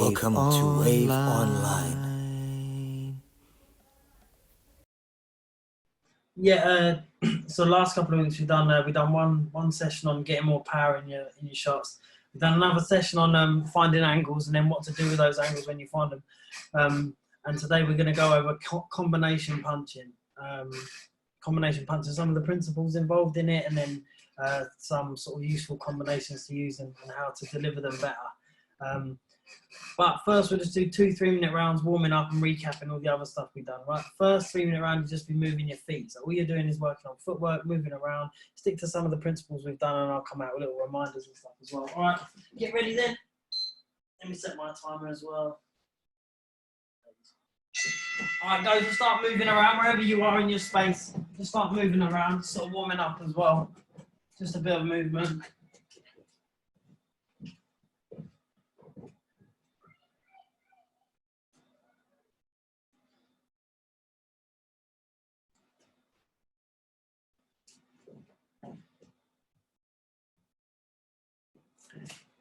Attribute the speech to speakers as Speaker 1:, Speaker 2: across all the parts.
Speaker 1: Welcome to Wave Online.
Speaker 2: Yeah, so last couple of weeks we've done one session on getting more power in your shots. We've done another session on finding angles and then what to do with those angles when you find them. And today we're going to go over combination punching. Combination punching, some of the principles involved in it, and then some sort of useful combinations to use and how to deliver them better. But first we'll just do 2 3-minute rounds warming up and recapping all the other stuff we've done, right? First 3-minute round, you just be moving your feet. So all you're doing is working on footwork, moving around, stick to some of the principles we've done, and I'll come out with little reminders and stuff as well. All right, get ready then. Let me set my timer as well. All right, guys, just start moving around wherever you are in your space. Just start moving around, sort of warming up as well. Just a bit of movement.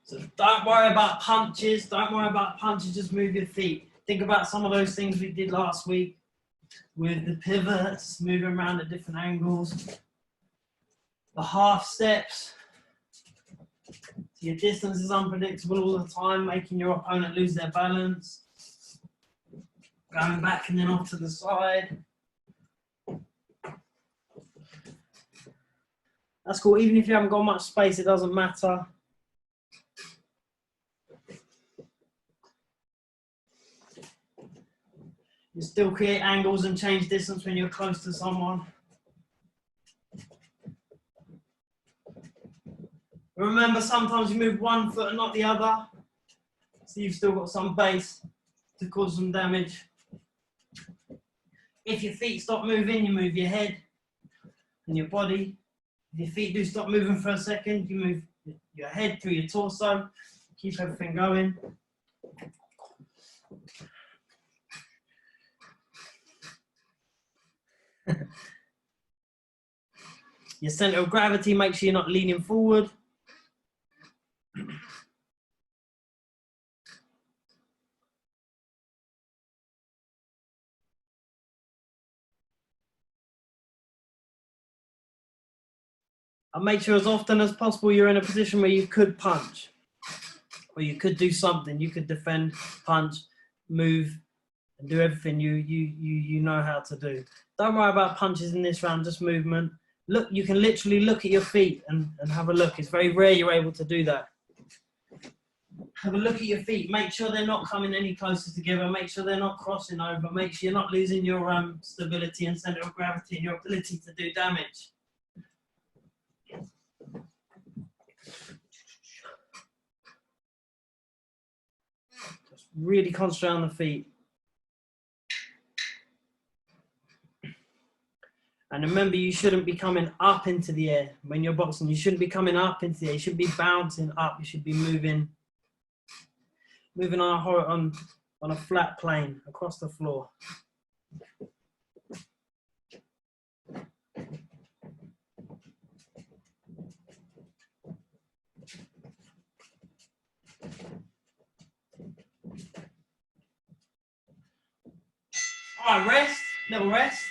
Speaker 2: So don't worry about punches. Don't worry about punches. Just move your feet. Think about some of those things we did last week with the pivots, moving around at different angles, the half steps. Your distance is unpredictable all the time, making your opponent lose their balance. Going back and then off to the side. That's cool. Even if you haven't got much space, it doesn't matter. You still create angles and change distance when you're close to someone. Remember, sometimes you move one foot and not the other, so you've still got some base to cause some damage. If your feet stop moving, you move your head and your body. If your feet do stop moving for a second, you move your head through your torso, keep everything going. Your center of gravity, make sure you're not leaning forward. And make sure as often as possible you're in a position where you could punch, or you could do something. You could defend, punch, move, and do everything you know how to do. Don't worry about punches in this round, just movement. Look, you can literally look at your feet and have a look. It's very rare you're able to do that. Have a look at your feet. Make sure they're not coming any closer together. Make sure they're not crossing over. Make sure you're not losing your stability and center of gravity and your ability to do damage. Just really concentrate on the feet. And remember, you shouldn't be coming up into the air when you're boxing. You shouldn't be coming up into the air. You should be bouncing up. You should be moving on a flat plane across the floor. All right, rest, little rest.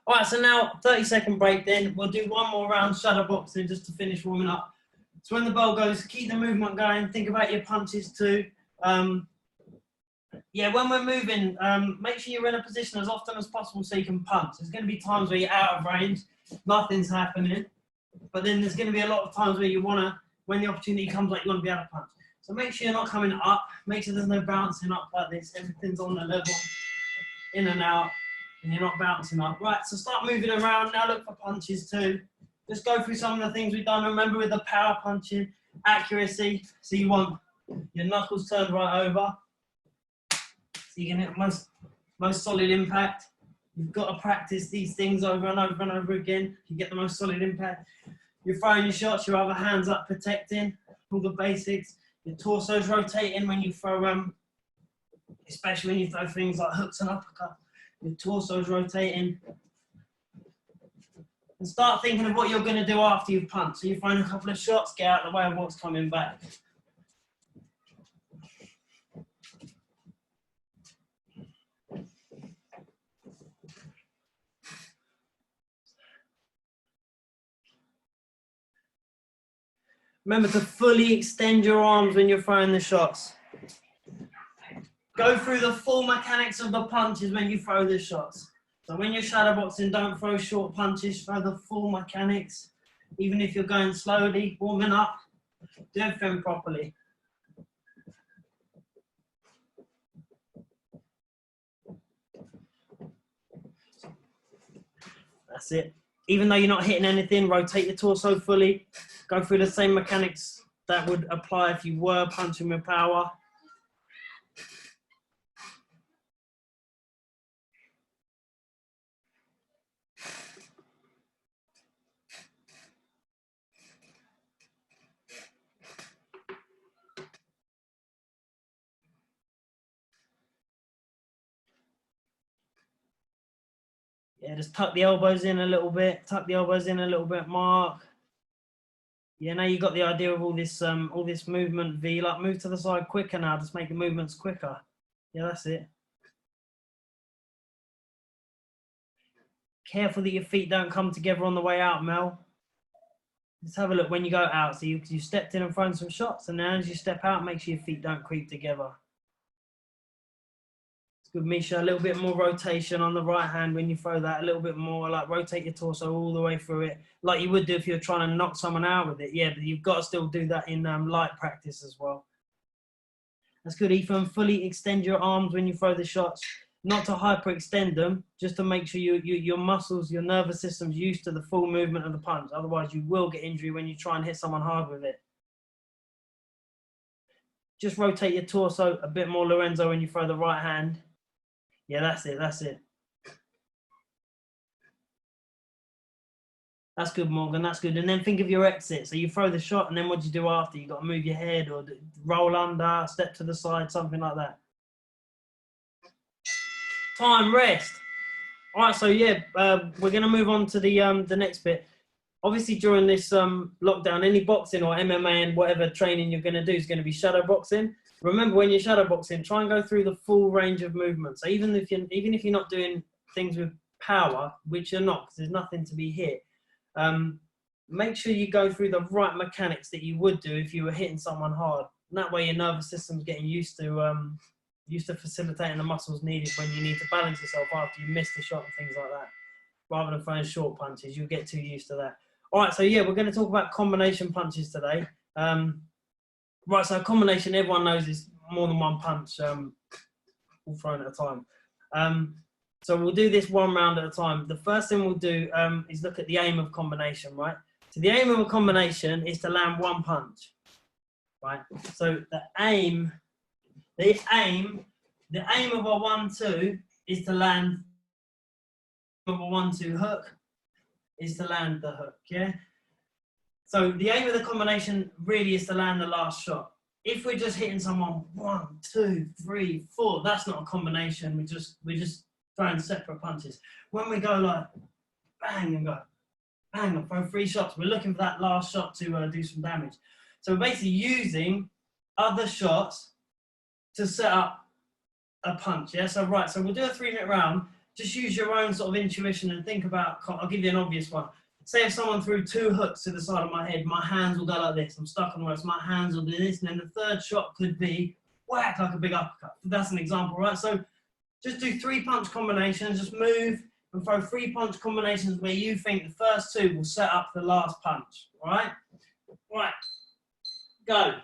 Speaker 2: All right, so now 30-second break then. We'll do one more round shadow boxing just to finish warming up. So when the bell goes, keep the movement going. Think about your punches too. Yeah, when we're moving, make sure you're in a position as often as possible so you can punch. There's going to be times where you're out of range, nothing's happening. But then there's going to be a lot of times where you want to, when the opportunity comes, like you want to be able to punch. So make sure you're not coming up. Make sure there's no bouncing up like this. Everything's on the level, in and out, and you're not bouncing up. Right, so start moving around. Now look for punches too. Just go through some of the things we've done. Remember with the power punching, accuracy. So you want your knuckles turned right over. So you can hit most solid impact. You've got to practice these things over and over and over again. You get the most solid impact. You're throwing your shots, your other hand's up protecting, all the basics. Your torso's rotating when you throw especially when you throw things like hooks and uppercuts. Your torso's rotating. And start thinking of what you're going to do after you've punched. So you've thrown a couple of shots, get out of the way of what's coming back. Remember to fully extend your arms when you're throwing the shots. Go through the full mechanics of the punches when you throw the shots. So when you're shadowboxing, don't throw short punches, throw the full mechanics. Even if you're going slowly, warming up, do everything properly. That's it. Even though you're not hitting anything, rotate your torso fully. Go through the same mechanics that would apply if you were punching with power. Yeah, just tuck the elbows in a little bit. Tuck the elbows in a little bit, Mark. Yeah, now you got the idea of all this movement. V, like move to the side quicker now. Just make the movements quicker. Yeah, that's it. Careful that your feet don't come together on the way out, Mel. Just have a look when you go out. So you stepped in and thrown some shots, and then as you step out, make sure your feet don't creep together. Good, Misha. A little bit more rotation on the right hand when you throw that. A little bit more, like rotate your torso all the way through it, like you would do if you're trying to knock someone out with it. Yeah, but you've got to still do that in light practice as well. That's good, Ethan. Fully extend your arms when you throw the shots. Not to hyperextend them, just to make sure your muscles, your nervous system's used to the full movement of the punch. Otherwise, you will get injury when you try and hit someone hard with it. Just rotate your torso a bit more, Lorenzo, when you throw the right hand. Yeah, that's it, that's it. That's good, Morgan, that's good. And then think of your exit. So you throw the shot, and then what do you do after? You got to move your head or roll under, step to the side, something like that. Time, rest. All right, so yeah, we're going to move on to the next bit. Obviously, during this lockdown, any boxing or MMA and whatever training you're going to do is going to be shadow boxing. Remember, when you're shadow boxing, try and go through the full range of movements. So even if you're not doing things with power, which you're not, because there's nothing to be hit, make sure you go through the right mechanics that you would do if you were hitting someone hard. And that way, your nervous system's getting used to facilitating the muscles needed when you need to balance yourself after you miss the shot and things like that. Rather than throwing short punches, you'll get too used to that. All right, so yeah, we're going to talk about combination punches today. Right, so a combination, everyone knows, is more than one punch all thrown at a time. So we'll do this one round at a time. The first thing we'll do is look at the aim of combination, right? So the aim of a combination is to land one punch, right? So the aim of a 1-2 is to land of a 1-2 hook is to land the hook, yeah? So the aim of the combination really is to land the last shot. If we're just hitting someone 1, 2, 3, 4, that's not a combination. We're just throwing separate punches. When we go like bang and go bang and throw 3 shots, we're looking for that last shot to do some damage. So we're basically using other shots to set up a punch, yeah? So right, so we'll do a 3-minute round. Just use your own sort of intuition and think about, I'll give you an obvious one. Say if someone threw 2 hooks to the side of my head, my hands will go like this. I'm stuck on the ropes, my hands will do this, and then the third shot could be whack, like a big uppercut. That's an example, right? So just do 3 punch combinations, just move and throw 3 punch combinations where you think the first 2 will set up the last punch, all right? Right, go.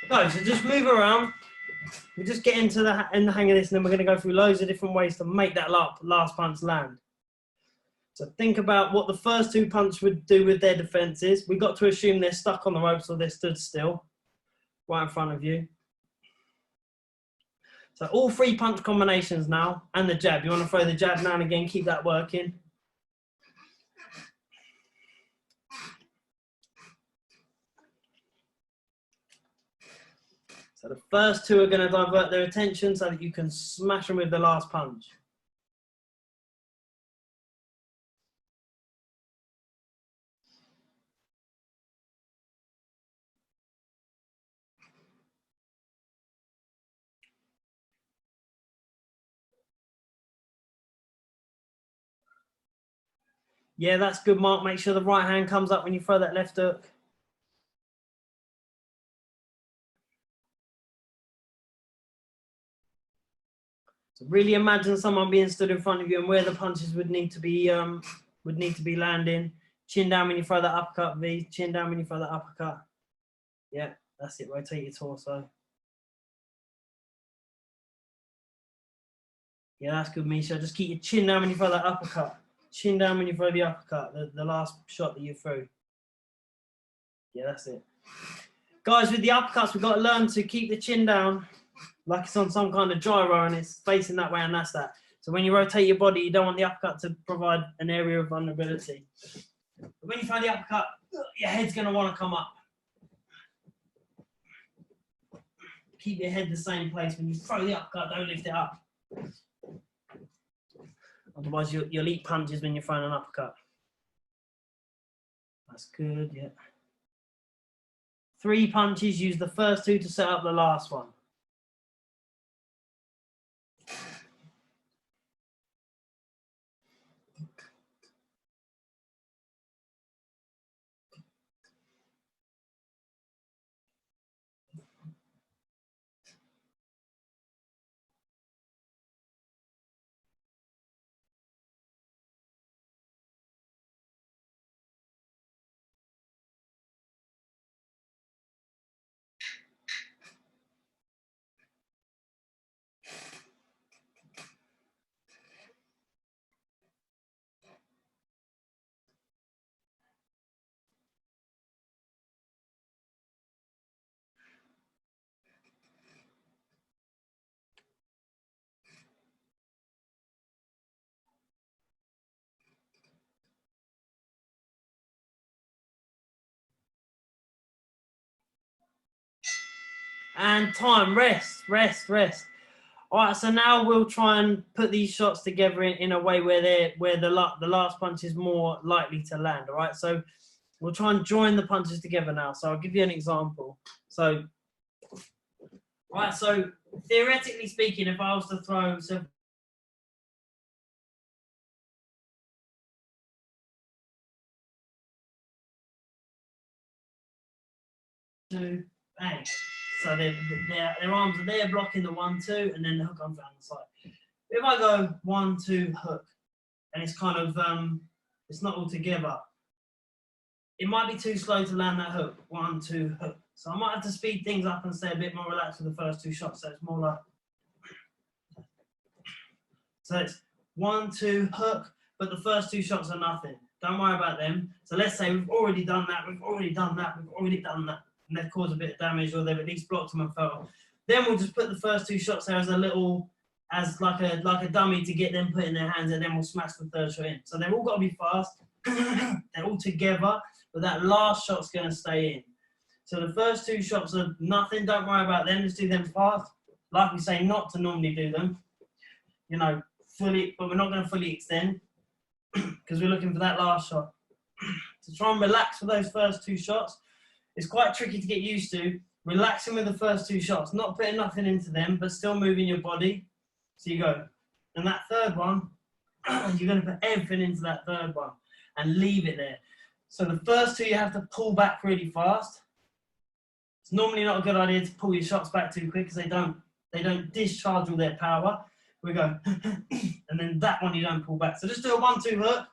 Speaker 2: Go, so just move around. We'll just get into the hang of this, and then we're going to go through loads of different ways to make that last punch land. So think about what the first 2 punches would do with their defenses. We've got to assume they're stuck on the ropes or they're stood still, right in front of you. So all 3 punch combinations now, and the jab. You want to throw the jab now and again, keep that working. So the first 2 are going to divert their attention so that you can smash them with the last punch. Yeah, that's good, Mark. Make sure the right hand comes up when you throw that left hook. So really imagine someone being stood in front of you and where the punches would need to be landing. Chin down when you throw that uppercut, V. Chin down when you throw that uppercut. Yeah, that's it. Rotate your torso. Yeah, that's good, Misha. Just keep your chin down when you throw that uppercut. Chin down when you throw the uppercut, the last shot that you threw. Yeah, that's it. Guys, with the uppercuts, we've got to learn to keep the chin down like it's on some kind of gyro and it's facing that way, and that's that. So when you rotate your body, you don't want the uppercut to provide an area of vulnerability. But when you throw the uppercut, your head's going to want to come up. Keep your head the same place. When you throw the uppercut, don't lift it up. Otherwise, you'll eat punches when you're throwing an uppercut. That's good, yeah. 3 punches, use the first 2 to set up the last one. And time, rest. All right, so now we'll try and put these shots together in a way where the last punch is more likely to land. All right, so we'll try and join the punches together now. So I'll give you an example. So, all right, so theoretically speaking, if I was to throw two, bang. So their arms are there blocking the 1-2, and then the hook comes down the side. If I go 1-2 hook, and it's kind of it's not all together, it might be too slow to land that hook. 1-2 hook. So I might have to speed things up and stay a bit more relaxed with the first 2 shots. So it's more like, so it's 1-2 hook, but the first 2 shots are nothing. Don't worry about them. So let's say we've already done that. And they've caused a bit of damage, or they've at least blocked them and fell. Then we'll just put the first 2 shots there as like a dummy to get them put in their hands, and then we'll smash the 3rd shot in. So they've all got to be fast. They're all together, but that last shot's going to stay in. So the first 2 shots are nothing. Don't worry about them. Just do them fast. Like we say, not to normally do them. You know, fully, but we're not going to fully extend because we're looking for that last shot. To try and relax for those first 2 shots. It's quite tricky to get used to, relaxing with the first 2 shots, not putting nothing into them, but still moving your body. So you go, and that 3rd one, you're going to put everything into that 3rd one and leave it there. So the first 2 you have to pull back really fast. It's normally not a good idea to pull your shots back too quick because they don't discharge all their power. We go, and then that one you don't pull back. So just do a 1-2 hook,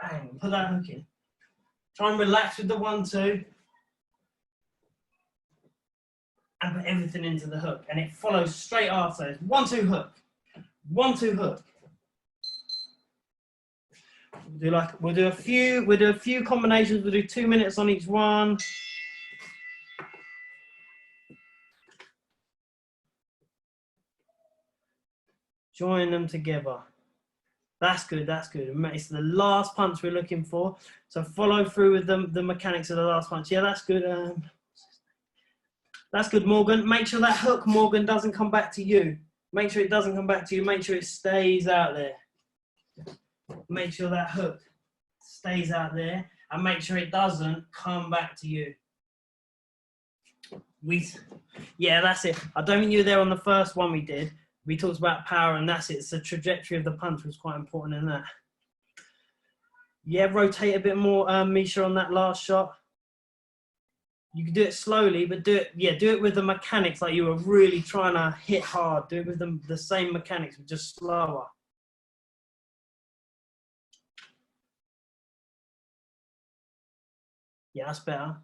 Speaker 2: bang, put that hook in. Try and relax with the 1-2. And put everything into the hook, and it follows straight after. It's 1-2 hook, 1-2 hook. We'll do a few combinations. We'll do 2 minutes on each one. Join them together. That's good. It's the last punch we're looking for. So follow through with the mechanics of the last punch. Yeah, that's good. That's good, Morgan. Make sure that hook, Morgan, doesn't come back to you. Make sure it doesn't come back to you. Make sure it stays out there. Make sure that hook stays out there, and make sure it doesn't come back to you. Yeah, that's it. I don't think you were there on the first one we did. We talked about power, and that's it. It's the trajectory of the punch was quite important in that. Yeah, rotate a bit more, Misha, on that last shot. You can do it slowly, but do it with the mechanics like you were really trying to hit hard. Do it with the same mechanics, but just slower. Yeah, that's better.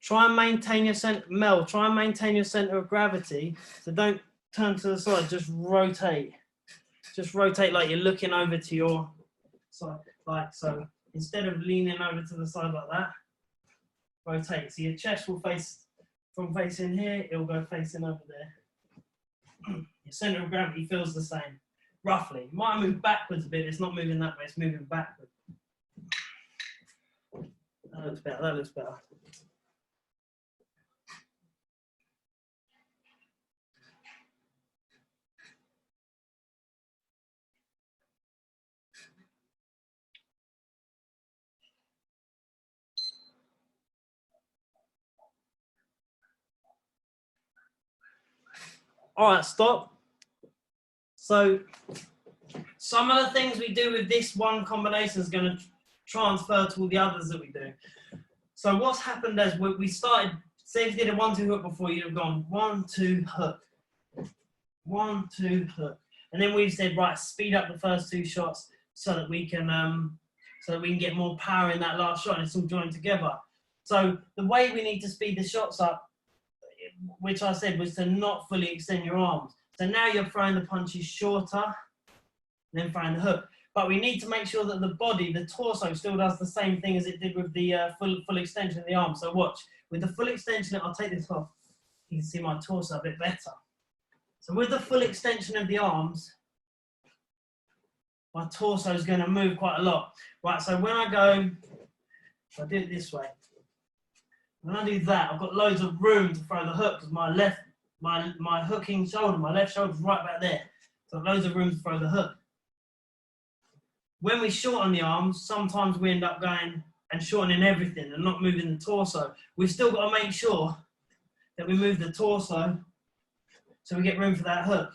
Speaker 2: Try and maintain your center, Mel, try and maintain your center of gravity. So don't turn to the side, just rotate. Just rotate like you're looking over to your side, like so. Instead of leaning over to the side like that, rotate. So your chest will face, from facing here, it will go facing over there. Your center of gravity feels the same, roughly. You might move backwards a bit, it's not moving that way, it's moving backwards. That looks better, that looks better. All right, stop. So some of the things we do with this one combination is going to transfer to all the others that we do. So what's happened is we started, say if you did a 1-2 hook before, you'd have gone 1-2 hook, 1-2 hook. And then we've said, right, speed up the first 2 shots so that we can get more power in that last shot and it's all joined together. So the way we need to speed the shots up, which I said, was to not fully extend your arms. So now you're throwing the punches shorter, then throwing the hook. But we need to make sure that the body, the torso, still does the same thing as it did with the full extension of the arm. So watch, with the full extension, I'll take this off. You can see my torso a bit better. So with the full extension of the arms, my torso is going to move quite a lot. Right, so when I go, if I do it this way, when I do that, I've got loads of room to throw the hook because my hooking shoulder, my left shoulder is right back there. So loads of room to throw the hook. When we shorten the arms, sometimes we end up going and shortening everything and not moving the torso. We've still got to make sure that we move the torso so we get room for that hook.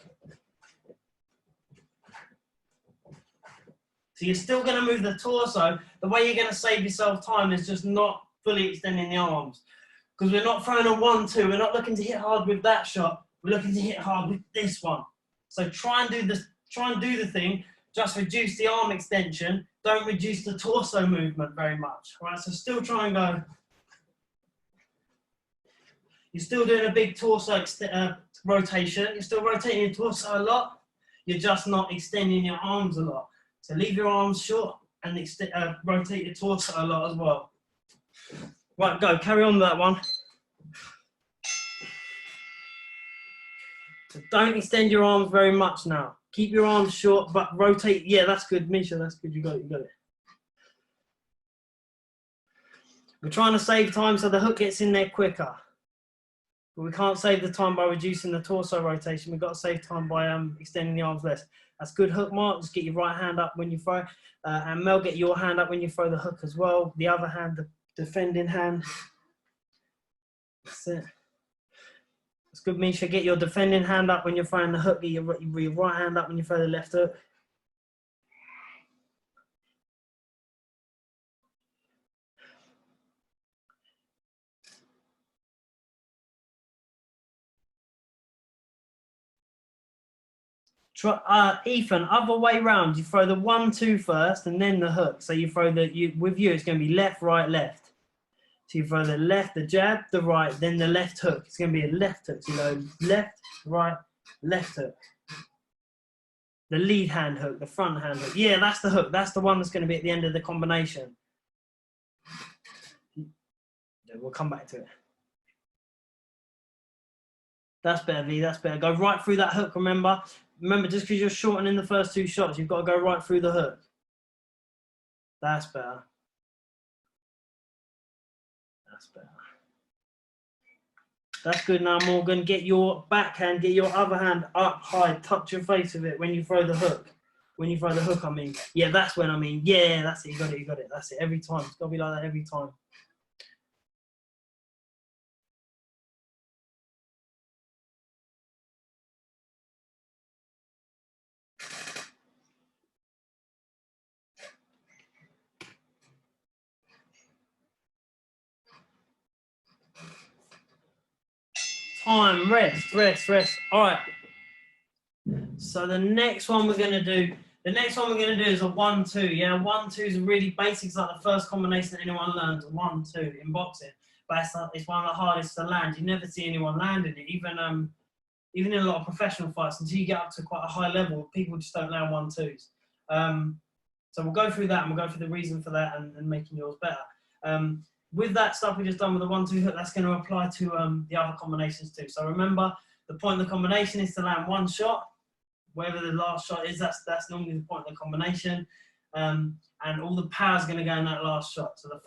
Speaker 2: So you're still going to move the torso. The way you're going to save yourself time is just not fully extending the arms. Because we're not throwing a 1-2. We're not looking to hit hard with that shot. We're looking to hit hard with this one. So try and do the thing. Just reduce the arm extension. Don't reduce the torso movement very much. All right, so still try and go. You're still doing a big torso rotation. You're still rotating your torso a lot. You're just not extending your arms a lot. So leave your arms short and rotate your torso a lot as well. Right, go. Carry on with that one. So don't extend your arms very much now. Keep your arms short, but rotate. Yeah, that's good, Misha. That's good. You got it. You got it. We're trying to save time so the hook gets in there quicker. But we can't save the time by reducing the torso rotation. We've got to save time by extending the arms less. That's good hook, Mark. Just get your right hand up when you throw. And Mel, get your hand up when you throw the hook as well. The other hand, the defending hand. That's it. That's good, Misha. Get your defending hand up when you're throwing the hook. Get your right hand up when you throw the left hook. Ethan, other way round. You throw the 1-2 first and then the hook. So you throw with you, it's going to be left, right, left. So you throw the left, the jab, the right, then the left hook. It's going to be a left hook. So you go left, right, left hook. The lead hand hook, the front hand hook. Yeah, that's the hook. That's the one that's going to be at the end of the combination. We'll come back to it. That's better, V. That's better. Go right through that hook, remember? Remember, just because you're shortening the first 2 shots, you've got to go right through the hook. That's better. That's better. That's good now, Morgan. Get your backhand, get your other hand up high, touch your face with it when you throw the hook. When you throw the hook, I mean. Yeah, that's when I mean. Yeah, that's it. You got it. You got it. That's it. Every time. It's got to be like that every time. time, rest, rest, rest. All right. So the next one we're going to do, is a 1-2. Yeah, 1-2 is really basic. It's like the first combination that anyone learns, 1-2 in boxing. But it's one of the hardest to land. You never see anyone landing it, even in a lot of professional fights, until you get up to quite a high level, people just don't land 1-2s. So we'll go through that, and we'll go through the reason for that and making yours better. With that stuff we just done with the 1-2 hook, that's going to apply to the other combinations too. So remember, the point of the combination is to land one shot. Wherever the last shot is, that's normally the point of the combination. And all the power is going to go in that last shot. So the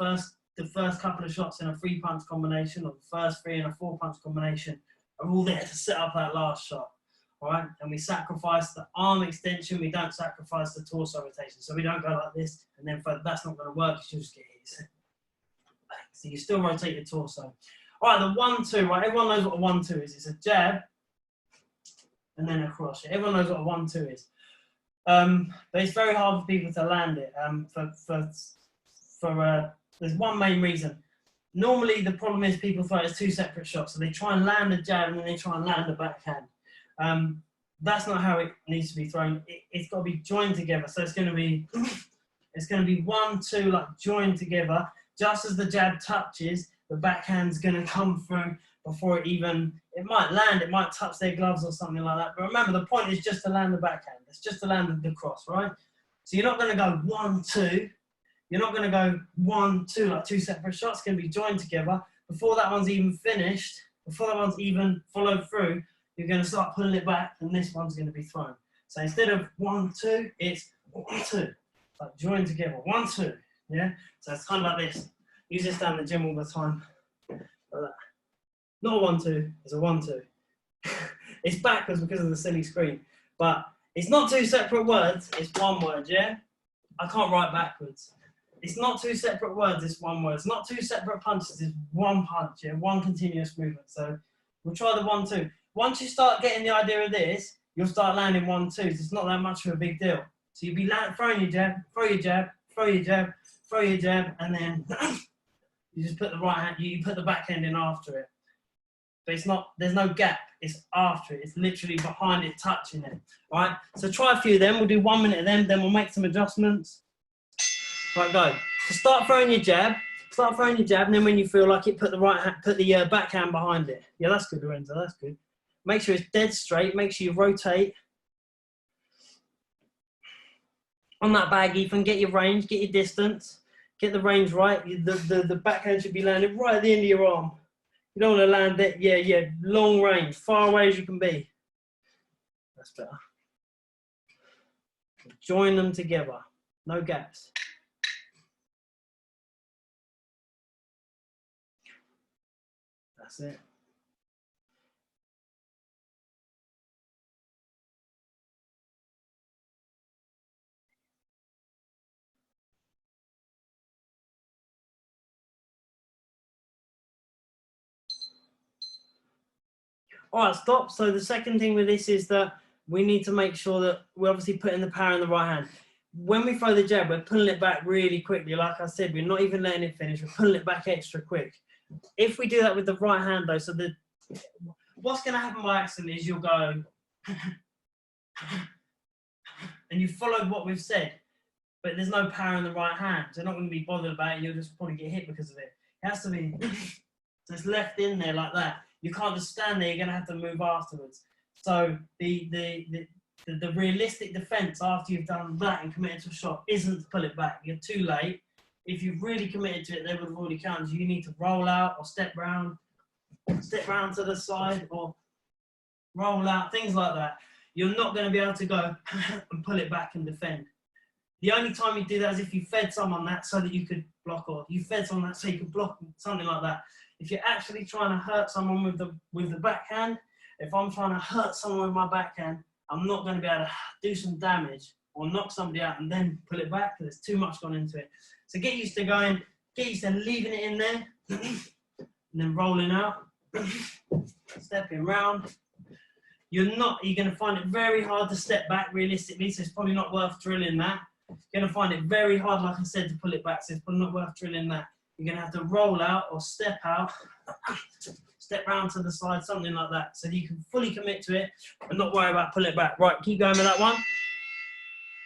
Speaker 2: first couple of shots in a 3-punch combination, or the first 3 in a 4-punch combination, are all there to set up that last shot. All right, and we sacrifice the arm extension. We don't sacrifice the torso rotation. So we don't go like this, and then that's not going to work. You'll just get hit. So you still rotate your torso. All right, the 1-2. Right, everyone knows what a 1-2 is. It's a jab and then a cross. Everyone knows what a 1-2 is. But it's very hard for people to land it. There's one main reason. Normally, the problem is people throw it as 2 separate shots. So they try and land a jab and then they try and land a backhand. That's not how it needs to be thrown. It's got to be joined together. So it's going to be 1-2, like joined together. Just as the jab touches, the backhand's going to come through before it might land, it might touch their gloves or something like that. But remember, the point is just to land the backhand. It's just to land the cross, right? So you're not going to go 1-2. You're not going to go 1-2, like 2 separate shots. It's going to be joined together. Before that one's even finished, before that one's even followed through, you're going to start pulling it back, and this one's going to be thrown. So instead of 1-2, it's 1-2. Like joined together, 1-2. Yeah? So it's kind of like this. Use this down the gym all the time. Like that. Not a 1-2, it's a 1-2. It's backwards because of the silly screen. But it's not 2 separate words, it's one word, yeah? I can't write backwards. It's not 2 separate words, it's one word. It's not 2 separate punches, it's one punch, yeah? One continuous movement. So we'll try the 1-2. Once you start getting the idea of this, you'll start landing 1-2s. It's not that much of a big deal. So you'll be throwing your jab, throw your jab, throw your jab, throw your jab, and then you just put the right hand, you put the backhand in after it. But there's no gap, it's after it. It's literally behind it, touching it. All right, so try a few of them. We'll do 1 minute of them, then we'll make some adjustments. Right, go. So start throwing your jab, and then when you feel like it, put the backhand behind it. Yeah, that's good, Lorenzo, that's good. Make sure it's dead straight, make sure you rotate. On that bag, Ethan, get your range, get your distance, get the range right. The backhand should be landing right at the end of your arm. You don't want to land it, yeah, long range, far away as you can be. That's better. Join them together, no gaps. That's it. All right, stop. So the second thing with this is that we need to make sure that we're obviously putting the power in the right hand. When we throw the jab, we're pulling it back really quickly. Like I said, we're not even letting it finish. We're pulling it back extra quick. If we do that with the right hand, though, so what's going to happen by accident is you'll go, and you've followed what we've said, but there's no power in the right hand. So you're not going to be bothered about it. You'll just probably get hit because of it. It has to be just left in there like that. You can't just stand there. You're going to have to move afterwards. So the realistic defense after you've done that and committed to a shot isn't to pull it back. You're too late. If you've really committed to it, they would have already counted. You need to roll out or step round to the side or roll out, things like that. You're not going to be able to go and pull it back and defend. The only time you do that is if you fed someone that so that you could block, or you fed someone that so you could block, something like that. If you're actually trying to hurt someone with the backhand, if I'm trying to hurt someone with my backhand, I'm not going to be able to do some damage or knock somebody out and then pull it back because there's too much gone into it. So get used to leaving it in there and then rolling out, stepping round. You're going to find it very hard to step back realistically, so it's probably not worth drilling that. You're going to find it very hard, like I said, to pull it back, so it's probably not worth drilling that. You're going to have to roll out or step out, step round to the side, something like that, so that you can fully commit to it and not worry about pulling it back. Right, keep going with that one.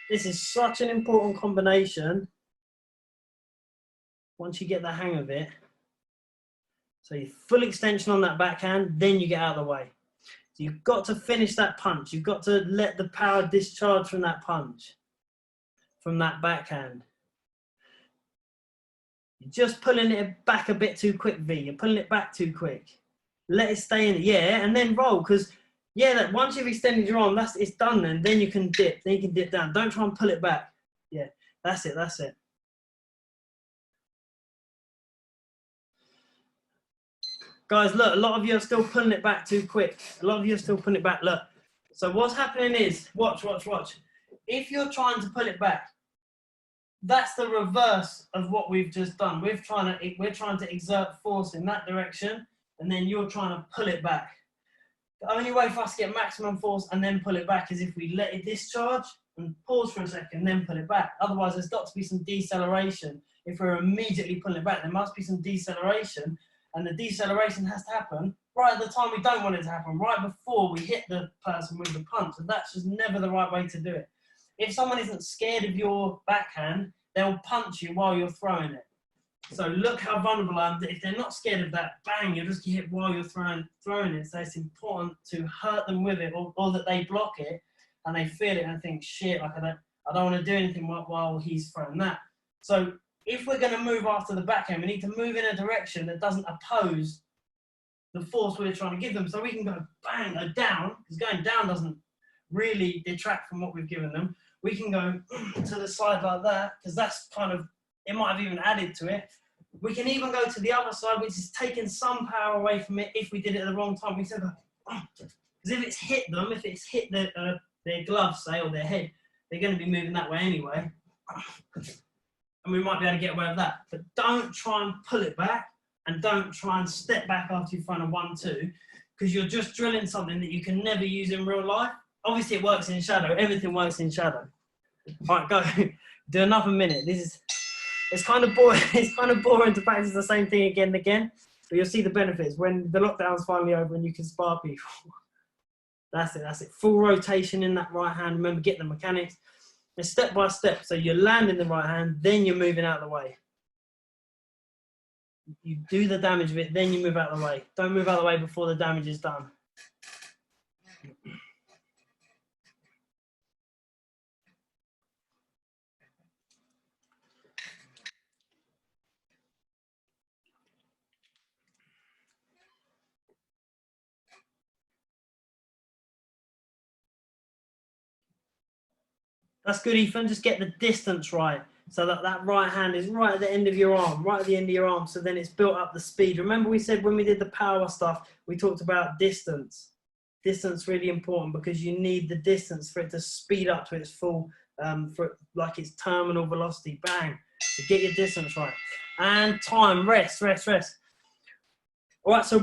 Speaker 2: This is such an important combination once you get the hang of it. So you full extension on that backhand, then you get out of the way. So you've got to finish that punch. You've got to let the power discharge from that punch, from that backhand. You're just pulling it back a bit too quick, V. You're pulling it back too quick. Let it stay in it, yeah, and then roll, because, yeah, that once you've extended your arm, it's done then you can dip. Then you can dip down. Don't try and pull it back. Yeah, that's it, that's it. Guys, look, a lot of you are still pulling it back too quick. A lot of you are still pulling it back, look. So what's happening is, watch. If you're trying to pull it back, that's the reverse of what we've just done. We're trying to exert force in that direction, and then you're trying to pull it back. The only way for us to get maximum force and then pull it back is if we let it discharge and pause for a second, then pull it back. Otherwise, there's got to be some deceleration. If we're immediately pulling it back, there must be some deceleration, and the deceleration has to happen right at the time we don't want it to happen, right before we hit the person with the punch, and that's just never the right way to do it. If someone isn't scared of your backhand, they'll punch you while you're throwing it. So look how vulnerable I am. If they're not scared of that, bang, you'll just get hit while you're throwing it. So it's important to hurt them with it, or that they block it and they feel it and think, shit, like I don't want to do anything while he's throwing that. So if we're going to move after the backhand, we need to move in a direction that doesn't oppose the force we're trying to give them. So we can go bang, go down, because going down doesn't really detract from what we've given them. We can go to the side like that, because that's kind of, it might have even added to it. We can even go to the other side, which is taking some power away from it if we did it at the wrong time. We said, because if it's hit them, if it's hit their gloves, say, or their head, they're going to be moving that way anyway. And we might be able to get away with that. But don't try and pull it back, and don't try and step back after you've thrown a 1-2, because you're just drilling something that you can never use in real life. Obviously, it works in shadow. Everything works in shadow. All right, go. Do another minute. It's kind of boring. It's kind of boring to practice the same thing again and again, but you'll see the benefits when the lockdown's finally over and you can spar people. That's it. That's it. Full rotation in that right hand. Remember, get the mechanics. And step by step. So you're landing the right hand, then you're moving out of the way. You do the damage of it, then you move out of the way. Don't move out of the way before the damage is done. That's good, Ethan. Just get the distance right, so that that right hand is right at the end of your arm, right at the end of your arm, so then it's built up the speed. Remember we said when we did the power stuff, we talked about distance. Distance really important, because you need the distance for it to speed up to its full, like its terminal velocity, bang. So get your distance right. And time, rest. All right, so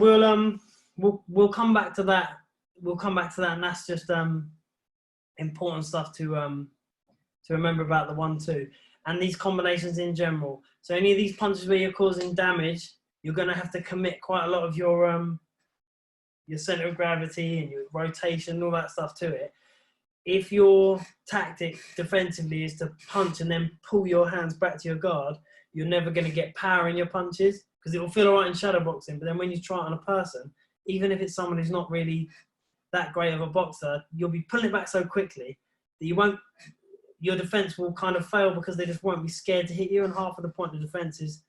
Speaker 2: we'll come back to that. We'll come back to that, and that's just important stuff to remember about the 1-2 and these combinations in general. So any of these punches where you're causing damage, you're going to have to commit quite a lot of your center of gravity and your rotation and all that stuff to it. If your tactic defensively is to punch and then pull your hands back to your guard, you're never going to get power in your punches, because it will feel all right in shadow boxing. But then when you try it on a person, even if it's someone who's not really that great of a boxer, you'll be pulling it back so quickly that your defense will kind of fail, because they just won't be scared to hit you. And half of the point of defense is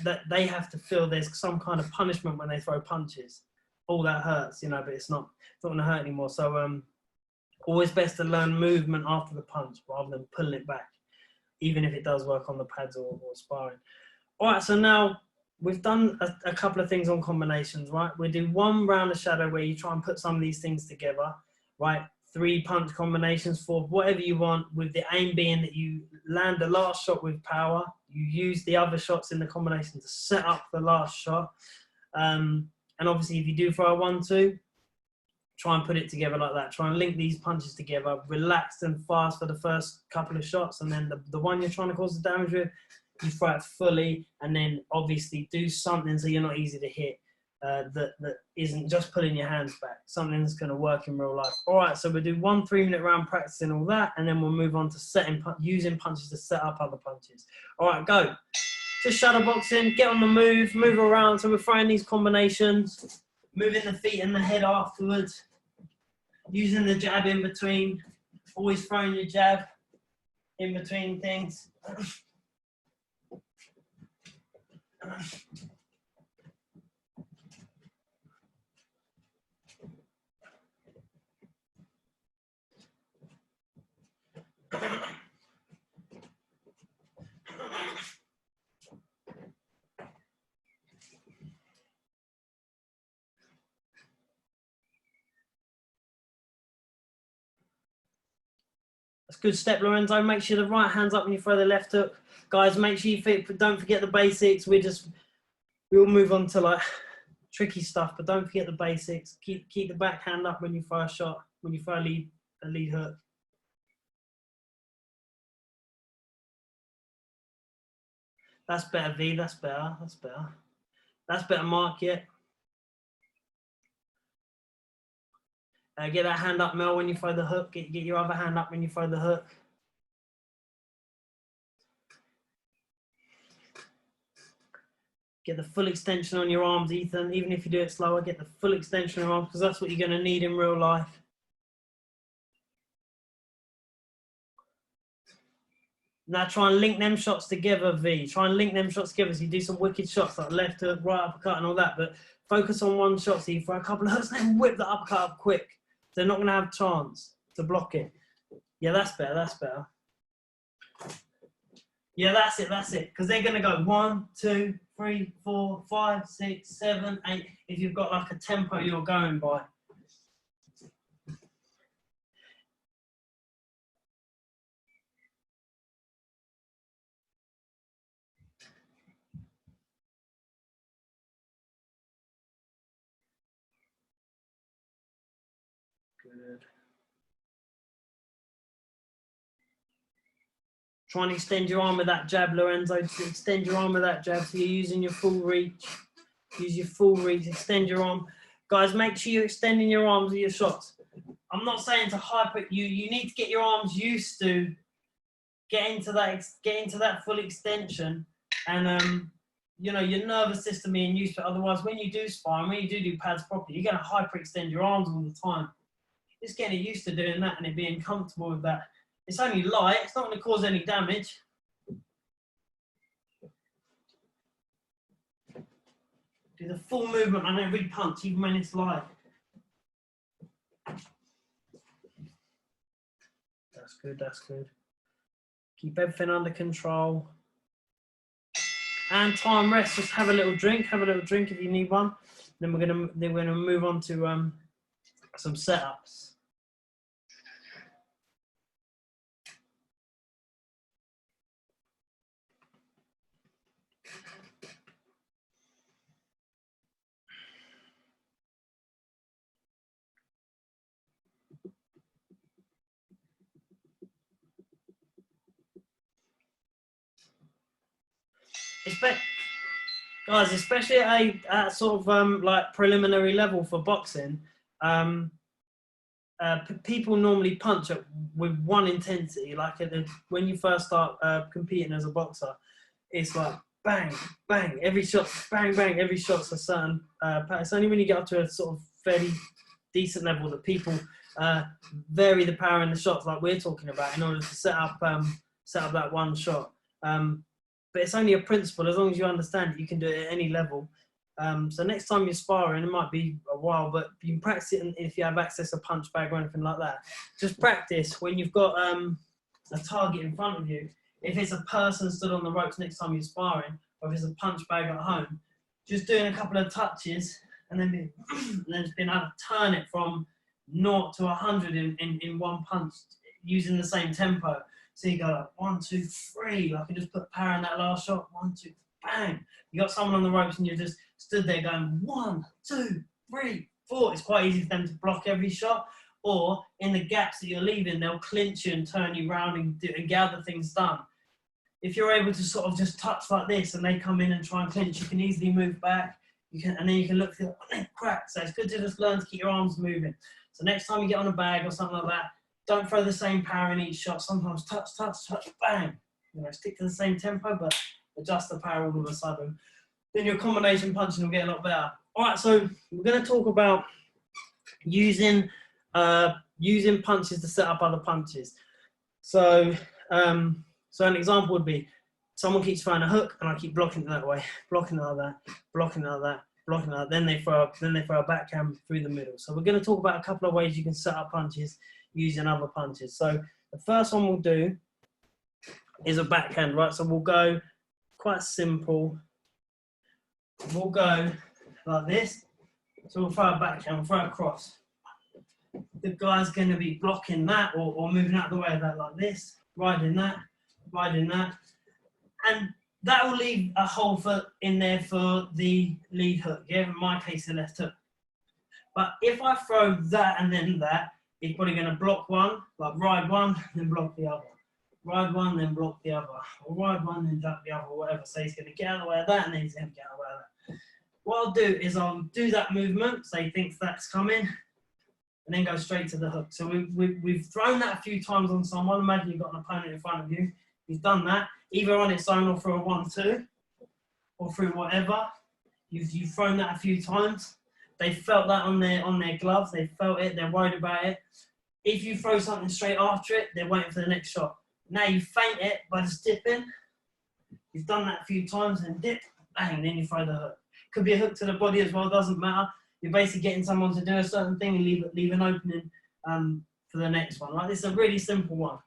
Speaker 2: that they have to feel there's some kind of punishment when they throw punches. All that hurts, but it's not going to hurt anymore. So always best to learn movement after the punch rather than pulling it back, even if it does work on the pads or sparring. All right, so now we've done a couple of things on combinations, right? We do one round of shadow where you try and put some of these things together, right? 3 punch combinations, 4, whatever you want, with the aim being that you land the last shot with power. You use the other shots in the combination to set up the last shot. And obviously, if you do throw a 1-2, try and put it together like that. Try and link these punches together, relaxed and fast for the first couple of shots, and then the one you're trying to cause the damage with, you throw it fully, and then obviously do something so you're not easy to hit. that isn't just pulling your hands back, something that's going to work in real life. All right, so we'll do 1 3-minute round practicing all that, and then we'll move on to using punches to set up other punches. All right, go. Just shadow boxing, get on the move around. So we're throwing these combinations, moving the feet and the head afterwards, using the jab in between, always throwing your jab in between things. That's good step, Lorenzo. Make sure the right hand's up when you throw the left hook. Guys, make sure don't forget the basics. We'll move on to like tricky stuff, but don't forget the basics. Keep the back hand up when you throw a shot, when you throw a lead hook. That's better, V. That's better. That's better. That's better, Mark. Yeah. Get that hand up, Mel, when you throw the hook. Get your other hand up when you throw the hook. Get the full extension on your arms, Ethan. Even if you do it slower, get the full extension on your arms, because that's what you're going to need in real life. Now try and link them shots together, V. Try and link them shots together. So you do some wicked shots like left hook, right uppercut and all that, but focus on one shot. So you throw a couple of hooks and then whip the uppercut up quick. They're not going to have a chance to block it. Yeah, that's better. That's better. Yeah, that's it. That's it. Because they're going to go 1, 2, 3, 4, 5, 6, 7, 8. If you've got like a tempo you're going by. Good. Try and extend your arm with that jab, Lorenzo. Extend your arm with that jab so you're using your full reach. Use your full reach, extend your arm. Guys, make sure you're extending your arms with your shots. I'm not saying to hype it. You need to get your arms used to get into that full extension, and you know, your nervous system being used to it. Otherwise, when you do spar and when you do pads properly, you're going to hyperextend your arms all the time. Just getting used to doing that and it being comfortable with that. It's only light. It's not going to cause any damage. Do the full movement on every punch, even when it's light. That's good. That's good. Keep everything under control. And time rest. Just have a little drink. Have a little drink if you need one. Then we're gonna move on to some setups. Guys, especially at sort of like preliminary level for boxing, people normally punch with one intensity. Like when you first start competing as a boxer, it's like bang, bang, every shot, bang, bang, every shot's a certain it's only when you get up to a sort of fairly decent level that people vary the power in the shots like we're talking about in order to set up that one shot. But it's only a principle. As long as you understand it, you can do it at any level. So next time you're sparring, it might be a while, but you can practice it if you have access to a punch bag or anything like that. Just practice when you've got a target in front of you. If it's a person stood on the ropes next time you're sparring, or if it's a punch bag at home, just doing a couple of touches and then being able to turn it from 0 to 100 in one punch using the same tempo. So you go like 1, 2, 3, like you just put power in that last shot. 1, 2, bang. You got someone on the ropes and you just stood there going 1, 2, 3, 4. It's quite easy for them to block every shot. Or in the gaps that you're leaving, they'll clinch you and turn you round and gather things done. If you're able to sort of just touch like this and they come in and try and clinch, you can easily move back. and then you can look through crack. So it's good to just learn to keep your arms moving. So next time you get on a bag or something like that, don't throw the same power in each shot. Sometimes touch, touch, touch, bang. You know, stick to the same tempo, but adjust the power all of a sudden. Then your combination punching will get a lot better. All right, so we're going to talk about using punches to set up other punches. So, so an example would be someone keeps throwing a hook and I keep blocking it that way, blocking it like that, blocking it like that, blocking it like that. Then they throw a backhand through the middle. So we're going to talk about a couple of ways you can set up punches using other punches. So the first one we'll do is a backhand, right? So we'll go quite simple. We'll go like this. So we'll throw a backhand, we'll throw a cross. The guy's going to be blocking that or moving out of the way of that like this, riding that, and that will leave a hole in there for the lead hook. Yeah, in my case, the left hook. But if I throw that and then that, he's probably going to block one, like ride one, then block the other. Ride one, then block the other. Or ride one, then duck the other, or whatever. So he's going to get out of the way of that, and then he's going to get out of the way of that. What I'll do is I'll do that movement, so he thinks that's coming, and then go straight to the hook. So we've thrown that a few times on someone. Imagine you've got an opponent in front of you. He's done that, either on its own or through a 1-2, or through whatever. You've thrown that a few times. They felt that on their gloves. They felt it. They're worried about it. If you throw something straight after it, they're waiting for the next shot. Now you feint it by just dipping. You've done that a few times and dip, bang, then you throw the hook. Could be a hook to the body as well, doesn't matter. You're basically getting someone to do a certain thing and leave an opening for the next one. Like this is a really simple one.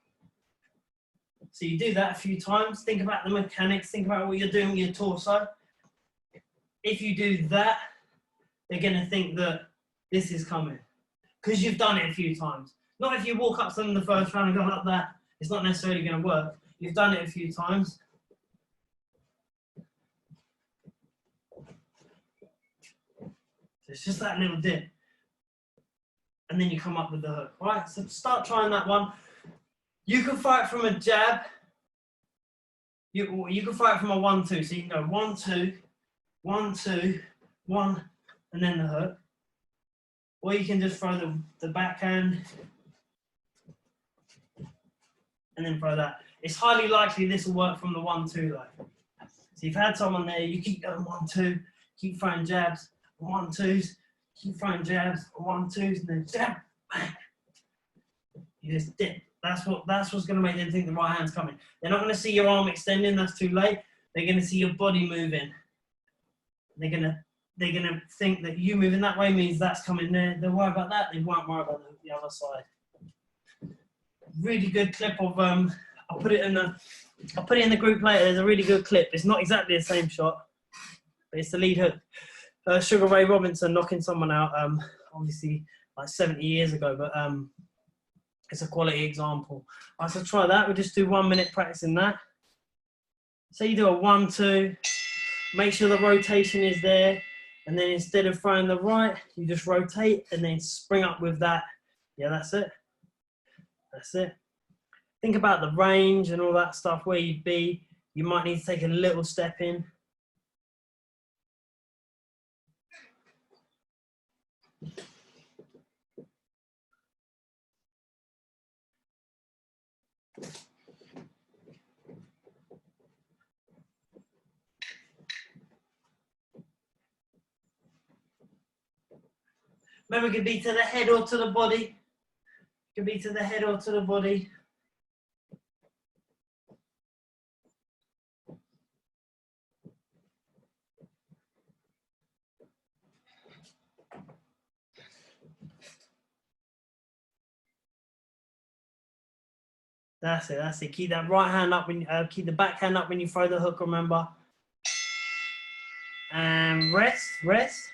Speaker 2: So you do that a few times. Think about the mechanics. Think about what you're doing with your torso. If you do that, they're going to think that this is coming because you've done it a few times. Not if you walk up to them in the first round and go like that. It's not necessarily going to work. You've done it a few times. So it's just that little dip. And then you come up with the hook. All right, so start trying that one. You can fight from a jab. You can fight from a 1-2. So you can go 1-2, 1-2, 1, and then the hook. Or you can just throw the backhand and then throw that. It's highly likely this will work from the 1-2 though. So you've had someone there, you keep going 1-2, keep throwing jabs, 1-2s, keep throwing jabs, 1-2s, and then jab, bang. You just dip. That's what's going to make them think the right hand's coming. They're not going to see your arm extending. That's too late. They're going to see your body moving. They're going to think that you moving that way means that's coming there. They'll worry about that. They won't worry about the other side. Really good clip of I'll put it in the group later. There's a really good clip. It's not exactly the same shot, but it's the lead hook. Sugar Ray Robinson knocking someone out. Obviously like 70 years ago, but it's a quality example. All right, so try that. We'll just do 1 minute practicing that. So you do a 1-2. Make sure the rotation is there. And then instead of throwing the right, you just rotate and then spring up with that. Yeah, that's it. That's it. Think about the range and all that stuff, where you'd be. You might need to take a little step in. Remember, it could be to the head or to the body. It could be to the head or to the body. That's it, that's it. Keep that right hand up when keep the back hand up when you throw the hook, remember. And rest, rest.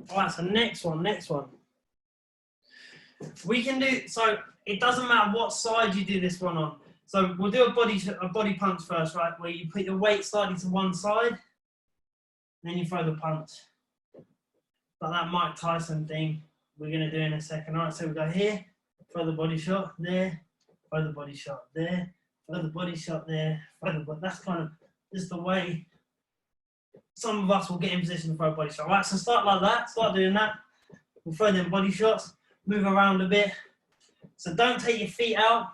Speaker 2: All right, so next one. We can do, so it doesn't matter what side you do this one on. So we'll do a body punch first, right? Where you put your weight slightly to one side, then you throw the punch. Like that Mike Tyson thing we're gonna do in a second. All right, so we go here, throw the body shot there, throw the body shot there, throw the body shot there, throw the body. That's kind of is the way some of us will get in position to throw a body shot. Right, so start like that, start doing that. We'll throw them body shots, move around a bit. So don't take your feet out.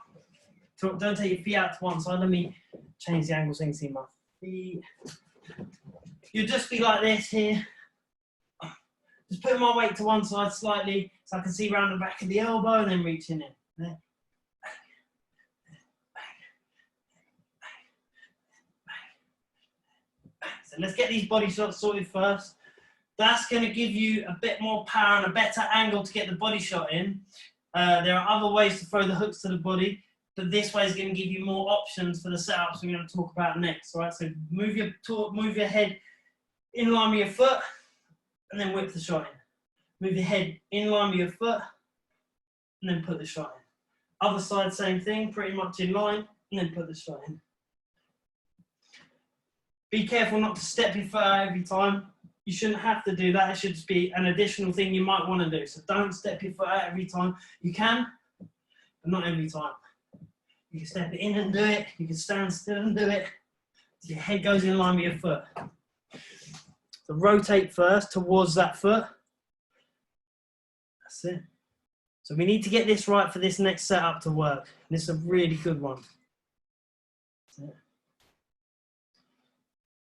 Speaker 2: Don't take your feet out to one side. Let me change the angle so you can see my feet. You'll just be like this here. Just putting my weight to one side slightly so I can see around the back of the elbow and then reaching in. There. So let's get these body shots sorted first. That's going to give you a bit more power and a better angle to get the body shot in. There are other ways to throw the hooks to the body, but this way is going to give you more options for the setups we're going to talk about next. All right, so move your head in line with your foot, and then whip the shot in. Move your head in line with your foot, and then put the shot in. Other side, same thing, pretty much in line, and then put the shot in. Be careful not to step your foot out every time. You shouldn't have to do that. It should just be an additional thing you might want to do. So don't step your foot out every time. You can, but not every time. You can step it in and do it. You can stand still and do it. So your head goes in line with your foot. So rotate first towards that foot. That's it. So we need to get this right for this next setup to work. This is a really good one. That's it.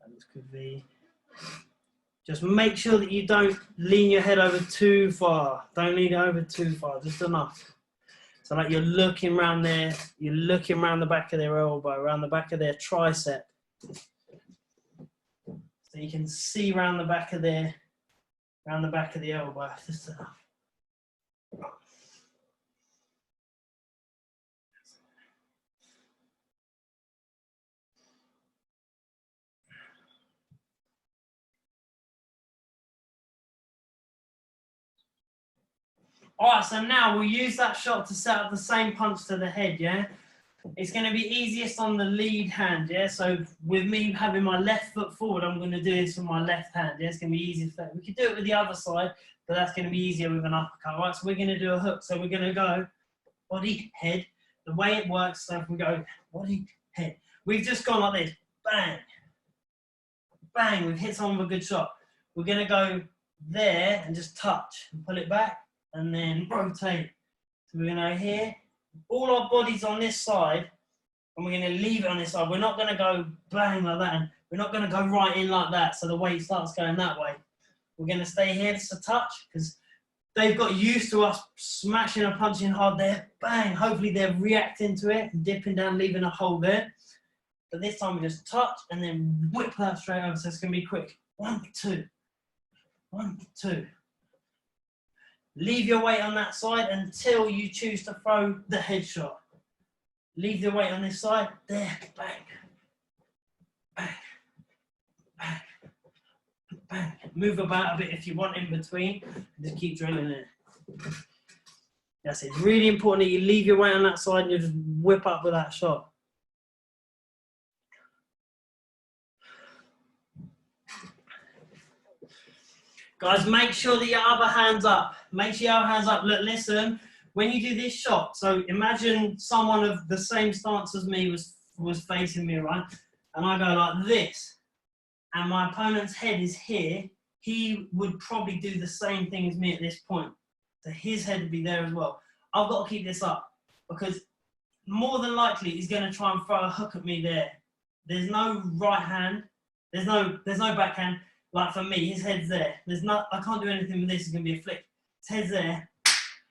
Speaker 2: That looks good, V. Just make sure that you don't lean your head over too far. Don't lean it over too far, just enough. So like you're looking around there, you're looking around the back of their elbow, around the back of their tricep. So you can see around the back of the elbow, just enough. All right, so now we'll use that shot to set up the same punch to the head, yeah? It's going to be easiest on the lead hand, yeah? So with me having my left foot forward, I'm going to do this with my left hand, yeah? It's going to be easier. We could do it with the other side, but that's going to be easier with an uppercut, all right? So we're going to do a hook. So we're going to go body, head. The way it works, so if we go body, head. We've just gone like this, bang, bang. We've hit someone with a good shot. We're going to go there and just touch and pull it back. And then rotate. So we're going to go here. All our body's on this side, and we're going to leave it on this side. We're not going to go bang like that, and we're not going to go right in like that, so the weight starts going that way. We're going to stay here just a touch, because they've got used to us smashing and punching hard there. Bang! Hopefully they're reacting to it, and dipping down, leaving a hole there. But this time we just touch, and then whip that straight over, so it's going to be quick. 1, 2. 1, 2. Leave your weight on that side until you choose to throw the headshot. Leave the weight on this side. There, bang, bang, bang, bang. Move about a bit if you want in between. Just keep drilling it. That's it. It's really important that you leave your weight on that side and you just whip up with that shot. Guys, make sure that your other hand's up. Make sure your other hand's up. Look, listen, when you do this shot, so imagine someone of the same stance as me was facing me, right? And I go like this, and my opponent's head is here. He would probably do the same thing as me at this point. So his head would be there as well. I've got to keep this up, because more than likely he's going to try and throw a hook at me there. There's no right hand. There's no backhand. Like for me, his head's there. I can't do anything with this. It's going to be a flick. His head's there.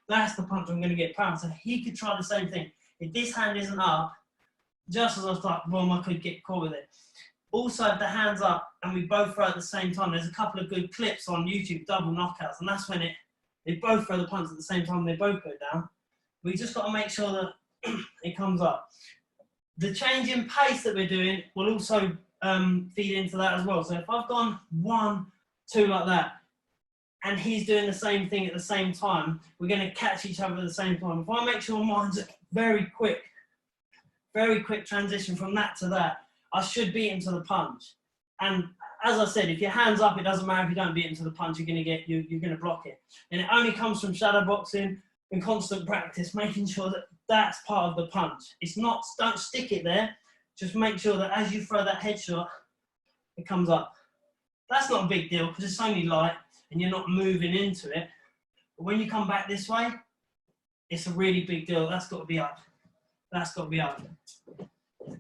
Speaker 2: That's the punch I'm going to get pound. So he could try the same thing. If this hand isn't up, just as I was like, boom, I could get caught with it. Also, if the hand's up and we both throw at the same time, there's a couple of good clips on YouTube, double knockouts, and that's when they both throw the punch at the same time, they both go down. We just got to make sure that it comes up. The change in pace that we're doing will also feed into that as well. So if I've gone 1, 2 like that, and he's doing the same thing at the same time, we're going to catch each other at the same time. If I make sure mine's a very quick transition from that to that, I should beat him to the punch. And as I said, if your hand's up, it doesn't matter if you don't beat him to the punch, you're going to block it. And it only comes from shadow boxing and constant practice, making sure that that's part of the punch. It's not, don't stick it there. Just make sure that as you throw that headshot, it comes up. That's not a big deal because it's only light and you're not moving into it. But when you come back this way, it's a really big deal. That's got to be up. That's got to be up.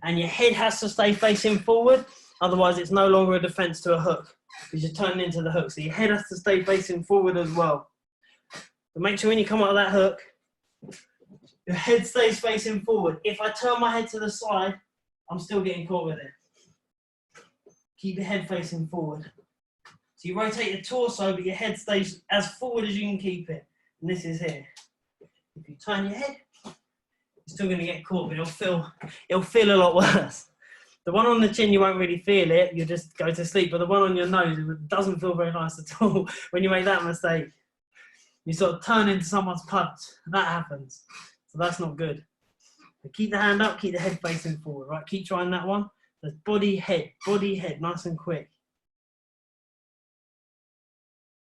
Speaker 2: And your head has to stay facing forward. Otherwise, it's no longer a defense to a hook because you're turning into the hook. So your head has to stay facing forward as well. So make sure when you come out of that hook, your head stays facing forward. If I turn my head to the side, I'm still getting caught with it. Keep your head facing forward. So you rotate your torso, but your head stays as forward as you can keep it. And this is here. If you turn your head, you're still going to get caught, but it'll feel a lot worse. The one on the chin, you won't really feel it. You'll just go to sleep. But the one on your nose, it doesn't feel very nice at all when you make that mistake. You sort of turn into someone's punch. That happens. So that's not good. So keep the hand up, keep the head facing forward, right? Keep trying that one. That's body, head, nice and quick.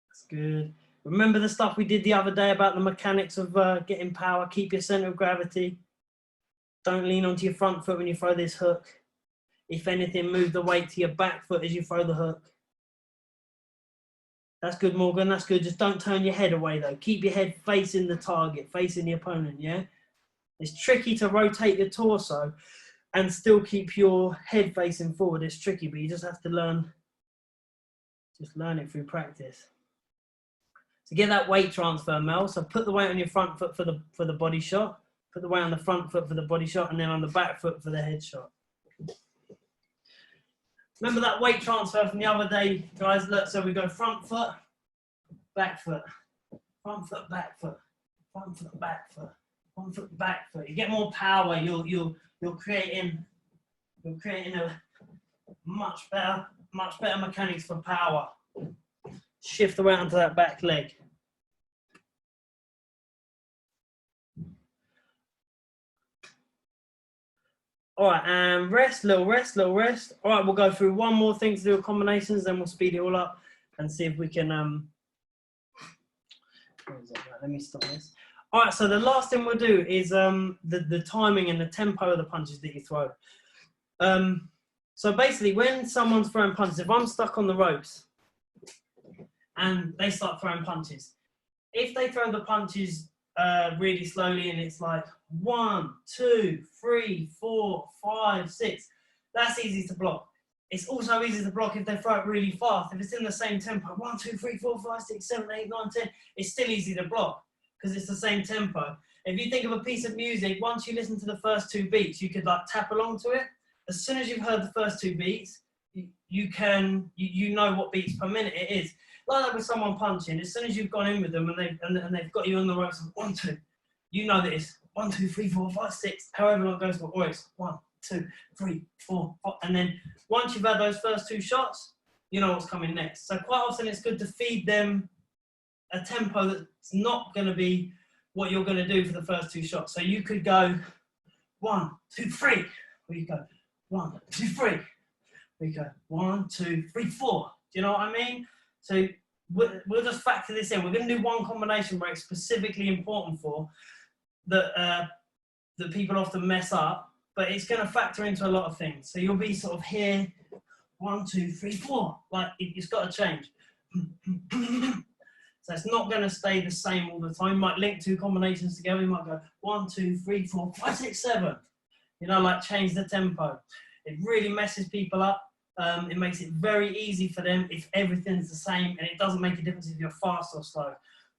Speaker 2: That's good. Remember the stuff we did the other day about the mechanics of getting power? Keep your center of gravity. Don't lean onto your front foot when you throw this hook. If anything, move the weight to your back foot as you throw the hook. That's good, Morgan. That's good. Just don't turn your head away, though. Keep your head facing the target, facing the opponent, yeah? It's tricky to rotate your torso and still keep your head facing forward. It's tricky, but you just have to learn. Just learn it through practice. So get that weight transfer, Mel. So put the weight on your front foot for the body shot. Put the weight on the front foot for the body shot, and then on the back foot for the head shot. Remember that weight transfer from the other day, guys? Look, so we go front foot, back foot, front foot, back foot, front foot, back foot, front foot, back foot. You get more power. You're creating a much better mechanics for power. Shift the weight onto that back leg. All right, and rest, little rest. All right, we'll go through one more thing to do with combinations, then we'll speed it all up and see if we can, let me stop this. All right, so the last thing we'll do is the timing and the tempo of the punches that you throw. So basically, when someone's throwing punches, if I'm stuck on the ropes and they start throwing punches, if they throw the punches really slowly and it's like 1, 2, 3, 4, 5, 6, that's easy to block. It's also easy to block if they throw it really fast. If it's in the same tempo, 1, 2, 3, 4, 5, 6, 7, 8, 9, 10, it's still easy to block because it's the same tempo. If you think of a piece of music, once you listen to the first 2 beats, you could like tap along to it. As soon as you've heard the first 2 beats, you know what beats per minute it is. Like that with someone punching, as soon as you've gone in with them and they've got you on the ropes of 1, 2, you know that it's 1, 2, 3, 4, 5, 6, however long it goes for, or it's 1, 2, 3, 4, 5, and then once you've had those first 2 shots, you know what's coming next. So quite often it's good to feed them a tempo that's not going to be what you're going to do for the first 2 shots. So you could go 1, 2, 3, or you go 1, 2, 3, or you go 1, 2, 3, 4. Do you know what I mean? So we'll just factor this in. We're going to do one combination where it's specifically important for that people often mess up, but it's going to factor into a lot of things. So you'll be sort of here, 1, 2, 3, 4. Like it's got to change. So it's not going to stay the same all the time. You might link 2 combinations together. You might go 1, 2, 3, 4, 5, 6, 7. You know, like change the tempo. It really messes people up. It makes it very easy for them if everything's the same, and it doesn't make a difference if you're fast or slow.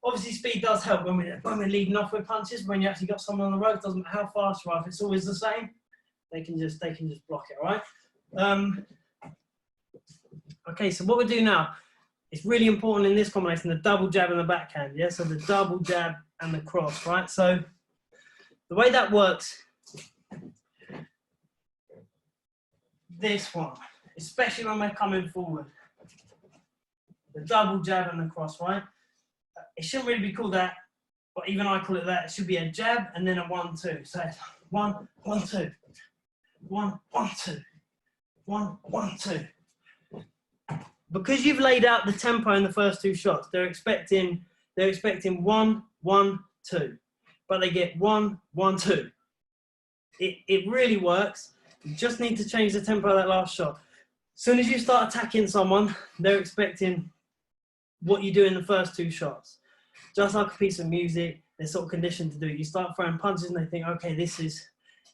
Speaker 2: Obviously, speed does help when we're leading off with punches. When you actually got someone on the rope, doesn't matter how fast you are. If it's always the same, they can just block it. All right. Okay, so what we do now, it's really important in this combination, the double jab and the backhand. Yeah, so the double jab and the cross. Right. So the way that works, this one, especially when we're coming forward, the double jab and the cross, right? It shouldn't really be called that, but even I call it that. It should be a jab and then a 1, 2. So it's 1, 1, 2, 1, 1, 2, 1, 1, 2. Because you've laid out the tempo in the first 2 shots, they're expecting 1, 1, 2, but they get 1, 1, 2. It really works. You just need to change the tempo of that last shot. soon as you start attacking someone, they're expecting what you do in the first two shots. Just like a piece of music, they're sort of conditioned to do it. You start throwing punches and they think, okay, this is...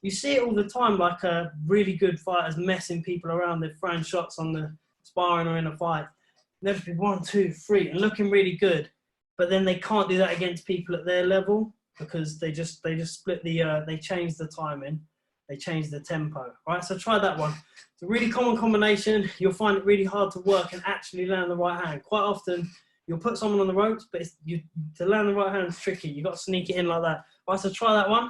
Speaker 2: You see it all the time, like really good fighters messing people around. They're throwing shots on the sparring or in a fight. They'll just be 1, 2, 3 and looking really good. But then they can't do that against people at their level because they just split the, they change the timing. They change the tempo. All right, so try that one. It's a really common combination. You'll find it really hard to work and actually land the right hand. Quite often, you'll put someone on the ropes, but to land the right hand is tricky. You've got to sneak it in like that. All right, so try that one.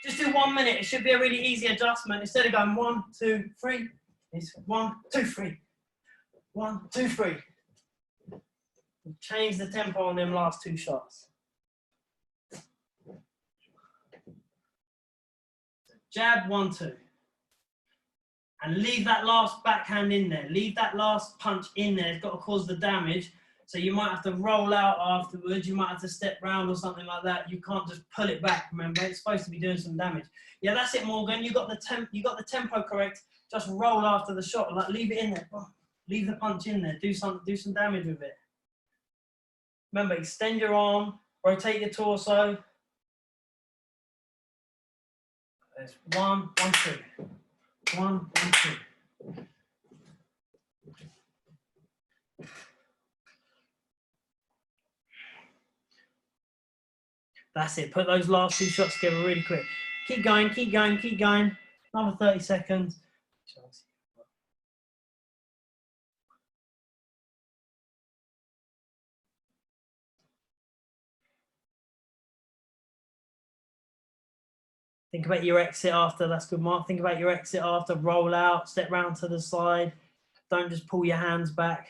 Speaker 2: Just do 1 minute. It should be a really easy adjustment. Instead of going 1, 2, 3, it's 1, 2, 3. 1, 2, 3. Change the tempo on them last two shots. Jab, 1, 2. And leave that last backhand in there. Leave that last punch in there. It's got to cause the damage. So you might have to roll out afterwards. You might have to step round or something like that. You can't just pull it back, remember. It's supposed to be doing some damage. Yeah, that's it, Morgan. You got the tempo correct. Just roll after the shot. Like, leave it in there. Leave the punch in there. Do some damage with it. Remember, extend your arm, rotate your torso. There's 1, 1, 2. 1, 1, 2. That's it. Put those last two shots together really quick. Keep going, keep going, keep going. Another 30 seconds. Think about your exit after. That's good, Mark. Think about your exit after. Roll out, step round to the side. Don't just pull your hands back.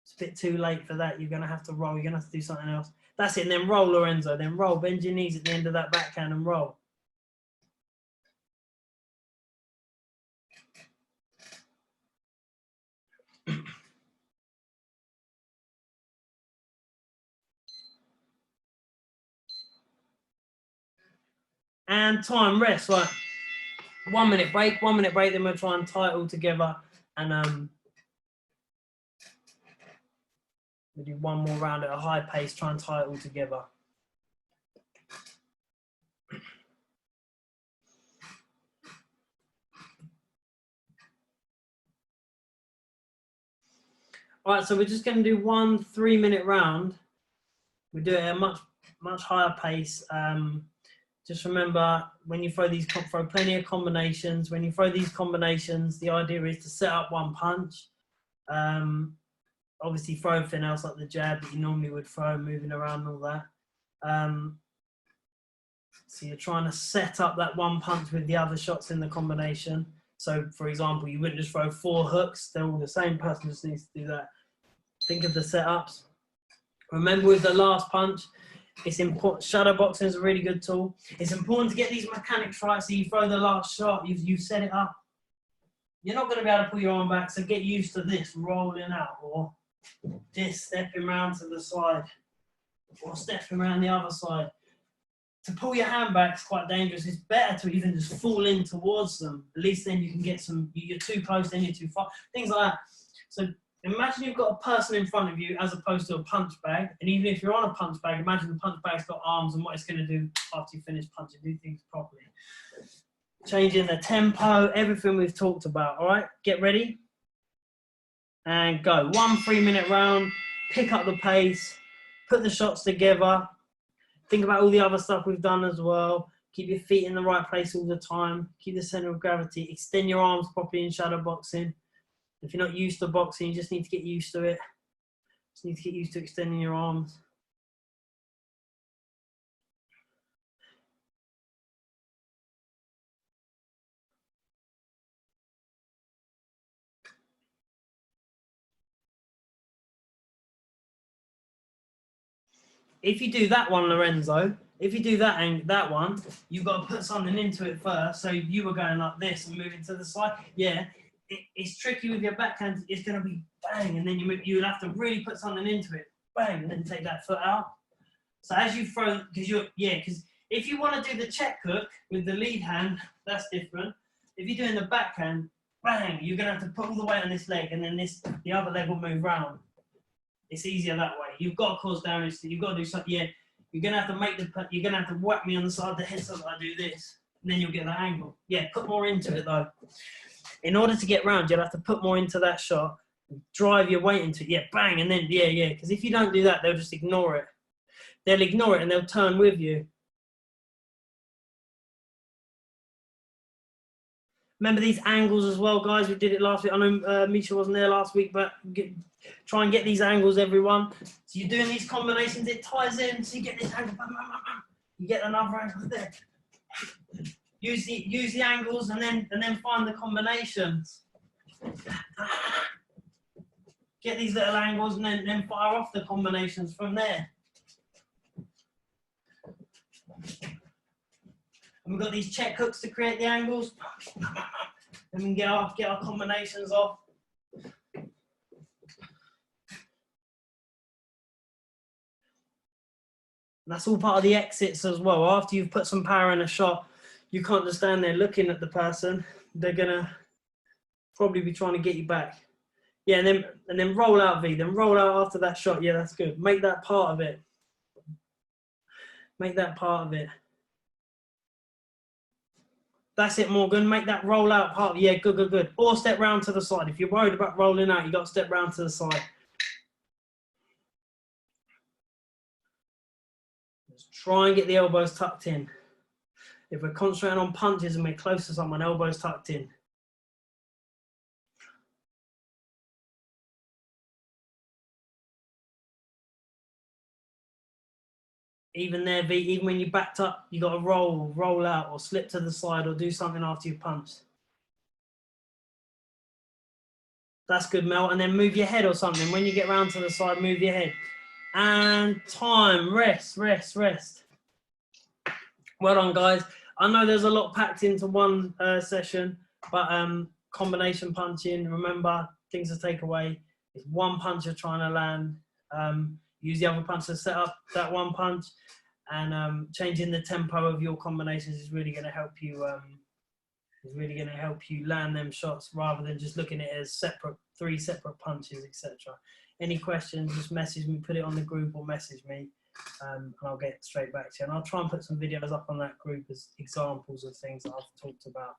Speaker 2: It's a bit too late for that. You're going to have to roll. You're going to have to do something else. That's it. And then roll, Lorenzo. Then roll. Bend your knees at the end of that backhand and roll. And time, rest. Right. 1 minute break. 1 minute break. Then we'll try and tie it all together. And we'll do one more round at a high pace. Try and tie it all together. All right, so we're just going to do 1 3-minute round. We do it at a much higher pace. Just remember, when you throw these, throw plenty of combinations. When you throw these combinations, the idea is to set up one punch. Obviously, throw everything else like the jab that you normally would throw, moving around and all that. So you're trying to set up that one punch with the other shots in the combination. So, for example, you wouldn't just throw 4 hooks. They're all the same. Person just needs to do that. Think of the setups. Remember, with the last punch, it's important. Shadow boxing is a really good tool. It's important to get these mechanics right. So you throw the last shot, you've set it up. You're not going to be able to pull your arm back. So get used to this rolling out, or this stepping around to the side, or stepping around the other side. To pull your hand back is quite dangerous. It's better to even just fall in towards them. At least then you can get some. You're too close, then you're too far. Things like that. So imagine you've got a person in front of you as opposed to a punch bag. And even if you're on a punch bag, imagine the punch bag's got arms and what it's going to do after you finish punching, do things properly. Changing the tempo, everything we've talked about. All right, get ready. And go. 1 3-minute round. Pick up the pace. Put the shots together. Think about all the other stuff we've done as well. Keep your feet in the right place all the time. Keep the center of gravity. Extend your arms properly in shadow boxing. If you're not used to boxing, you just need to get used to it. Just need to get used to extending your arms. If you do that one, Lorenzo, if you do that one, you've got to put something into it first. So you were going like this and moving to the side. Yeah, it's tricky with your backhand. It's going to be bang, and then you'll have to really put something into it. Bang, and then take that foot out. So as you throw, because if you want to do the check hook with the lead hand, that's different. If you're doing the backhand, bang, you're going to have to put all the weight on this leg, and then the other leg will move round. It's easier that way. You've got to cause damage. You've got to do something. Yeah, you're going to have to you're going to have to whack me on the side of the head so that I do this, and then you'll get that angle. Yeah, put more into it though. In order to get round, you'll have to put more into that shot, drive your weight into it. Yeah, bang, and then, yeah. Because if you don't do that, they'll just ignore it. They'll ignore it and they'll turn with you. Remember these angles as well, guys. We did it last week. I know Misha wasn't there last week, but try and get these angles, everyone. So you're doing these combinations, it ties in, so you get this angle, bam, bam, bam, bam. You get another angle there. Use the angles and then find the combinations. Get these little angles and then fire off the combinations from there. And we've got these check hooks to create the angles. And we can get our combinations off. And that's all part of the exits as well. After you've put some power in a shot, you can't just stand there looking at the person. They're gonna probably be trying to get you back. Yeah, and then roll out, V. Then roll out after that shot. Yeah, that's good. Make that part of it. Make that part of it. That's it, Morgan. Make that roll out part. Yeah, good. Or step round to the side. If you're worried about rolling out, you got to step round to the side. Just try and get the elbows tucked in. If we're concentrating on punches and we're close to someone, elbows tucked in. Even there, V, even when you backed up, you got to roll out or slip to the side or do something after you punched. That's good, Mel. And then move your head or something. When you get round to the side, move your head. And time. Rest. Well done, guys. I know there's a lot packed into one session, but combination punching, remember, things to take away. It's one punch you're trying to land. Use the other punch to set up that one punch, and changing the tempo of your combinations is really going to help you. Land them shots rather than just looking at it as three separate punches, etc. Any questions? Just message me, put it on the group, or message me, and I'll get straight back to you. And I'll try and put some videos up on that group as examples of things that I've talked about.